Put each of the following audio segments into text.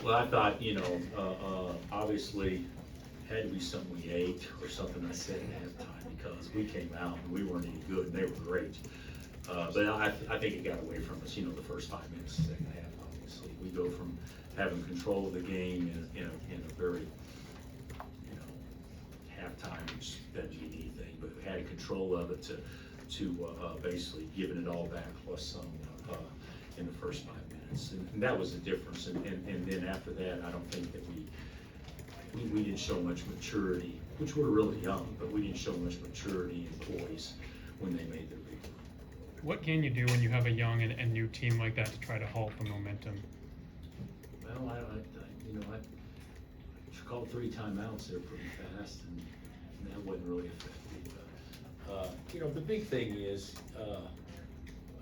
Well, I thought, obviously, had to be something we ate or something I said at halftime, because we came out and we weren't any good, and they were great. But I think it got away from us, the first 5 minutes of the second half, obviously. We go from having control of the game in a very, halftime, which doesn't mean anything, but we had control of it to basically giving it all back plus some in the first 5 minutes. And that was the difference. And then after that, I don't think that we didn't show much maturity, which we're really young, but we didn't show much maturity and poise when they made their big run. What can you do when you have a young and new team like that to try to halt the momentum? Well, I called 3 timeouts there pretty fast, and that wasn't really effective. The big thing is,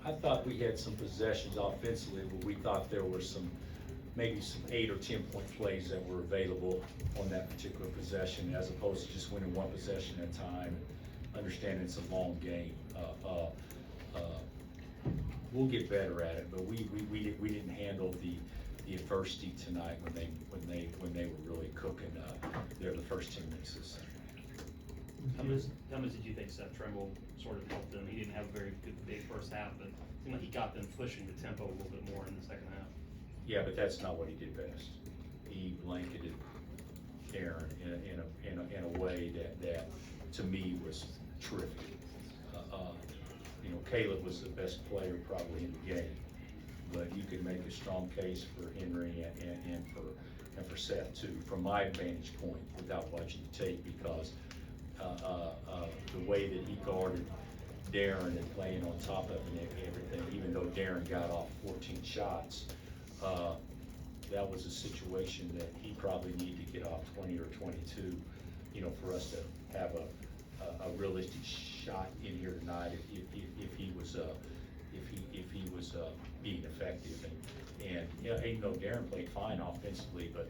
I thought we had some possessions offensively where we thought there were maybe some 8 or 10 point plays that were available on that particular possession, as opposed to just winning one possession at a time, understanding it's a long game. We'll get better at it, but we didn't handle the adversity tonight when they were really cooking there the first 10 minutes of the second. How much did you think Seth Trimble sort of helped them? He didn't have a very good big first half, but it seemed like he got them pushing the tempo a little bit more in the second half. Yeah, but that's not what he did best. He blanketed Aaron in a way that to me was terrific. Caleb was the best player probably in the game, but you could make a strong case for Henry and for Seth too, from my vantage point, without watching the tape, because the way that he guarded Darren and playing on top of him and everything, even though Darren got off 14 shots, that was a situation that he probably needed to get off 20 or 22, for us to have a realistic shot in here tonight if he was being effective. And Darren played fine offensively, but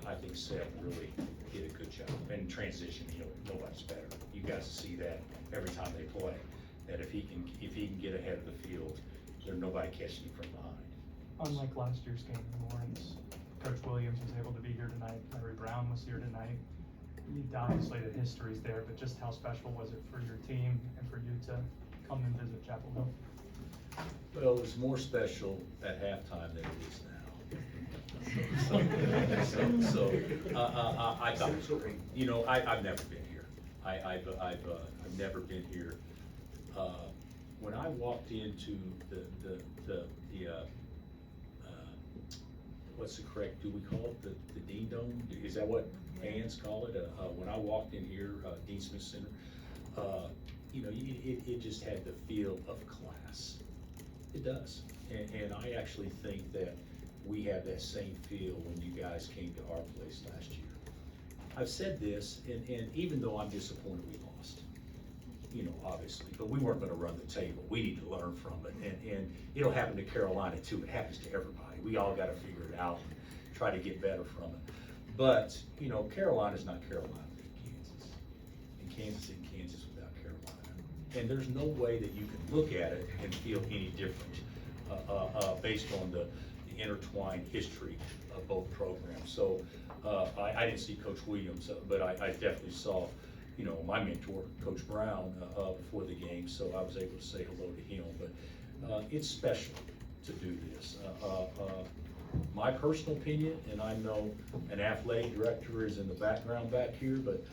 I think Seth really did a good job. And transition, nobody's better. You guys see that every time they play, that if he can get ahead of the field, there's nobody catching him from behind. Unlike last year's game in Lawrence, Coach Williams was able to be here tonight. Larry Brown was here tonight. Obviously the history's there, but just how special was it for your team and for you to come and visit Chapel Hill? Well, it was more special at halftime than it is now. I thought it was great. I've never been here. I've never been here. When I walked into the what's the correct, do we call it the Dean Dome? Is that what fans call it? When I walked in here, Dean Smith Center, it just had the feel of class. It does. And I actually think that we have that same feel when you guys came to our place last year. I've said this, and even though I'm disappointed we lost, obviously, but we weren't going to run the table. We need to learn from it. And it'll happen to Carolina too. It happens to everybody. We all got to figure it out and try to get better from it. But, Carolina's not Carolina without Kansas. And Kansas isn't Kansas without Carolina. And there's no way that you can look at it and feel any different based on the intertwined history of both programs. So I didn't see Coach Williams, but I definitely saw, my mentor, Coach Brown, before the game, so I was able to say hello to him. But it's special to do this. My personal opinion, and I know an athletic director is in the background back here, but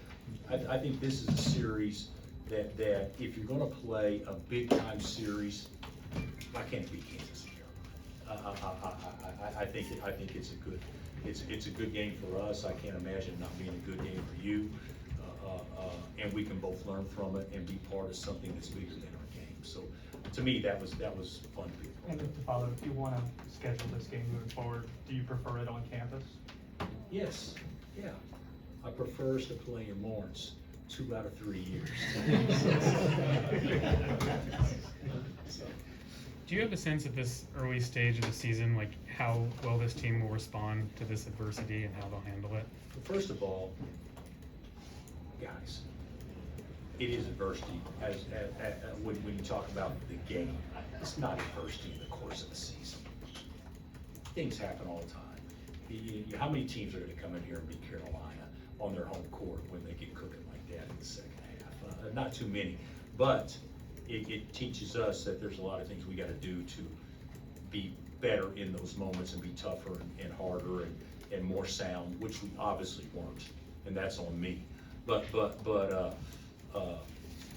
I think this is a series that if you're going to play a big time series, I can't beat Kansas here. I think it's a good game for us. I can't imagine it not being a good game for you. And we can both learn from it and be part of something that's bigger than our game. So to me, that was fun to be a part of. And to follow, if you want to schedule this game moving forward, do you prefer it on campus? Yes, yeah. I prefer us to play in Lawrence 2 out of 3 years. Do you have a sense at this early stage of the season, like how well this team will respond to this adversity and how they'll handle it? First of all, guys, it is adversity. When you talk about the game, it's not adversity in the course of the season. Things happen all the time. how many teams are gonna come in here and beat Carolina on their home court when they get cooking like that in the second half? Not too many, but it teaches us that there's a lot of things we gotta do to be better in those moments and be tougher and harder and more sound, which we obviously weren't, and that's on me. But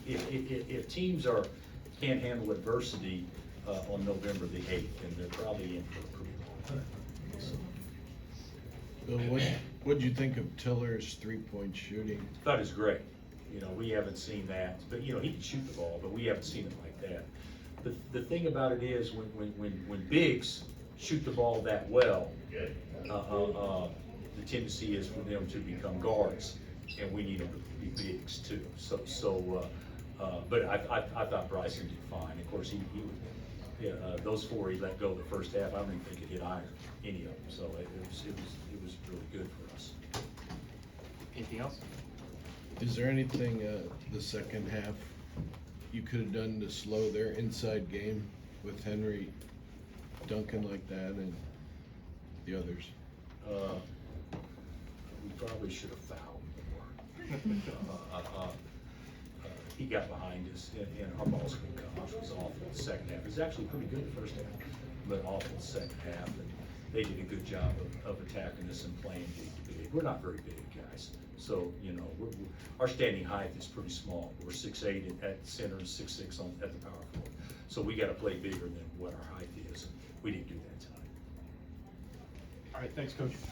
if teams can't handle adversity on November the 8th, then they're probably in for a pretty long time. So, Bill, what'd you think of Tiller's three-point shooting? thought it was great. You know, we haven't seen that, but you know, he can shoot the ball, but we haven't seen it like that. The thing about it is when bigs shoot the ball that well, the tendency is for them to become guards, and we need them to be bigs too. But I thought Bryson did fine. Of course, those four he let go the first half. I don't even think it hit iron, any of them. So it was really good for us. Anything else? Is there anything, the second half you could have done to slow their inside game with Henry dunking like that and the others? We probably should have fouled more. He got behind us, and our ball screen coverage was awful in the second half. It was actually pretty good the first half, but awful the second half. And they did a good job of attacking us and playing big. We're not very big guys, so you know our standing height is pretty small. We're 6'8" at center and 6'6" at the power forward. So we got to play bigger than what our height is. We didn't do that tonight. All right, thanks, Coach.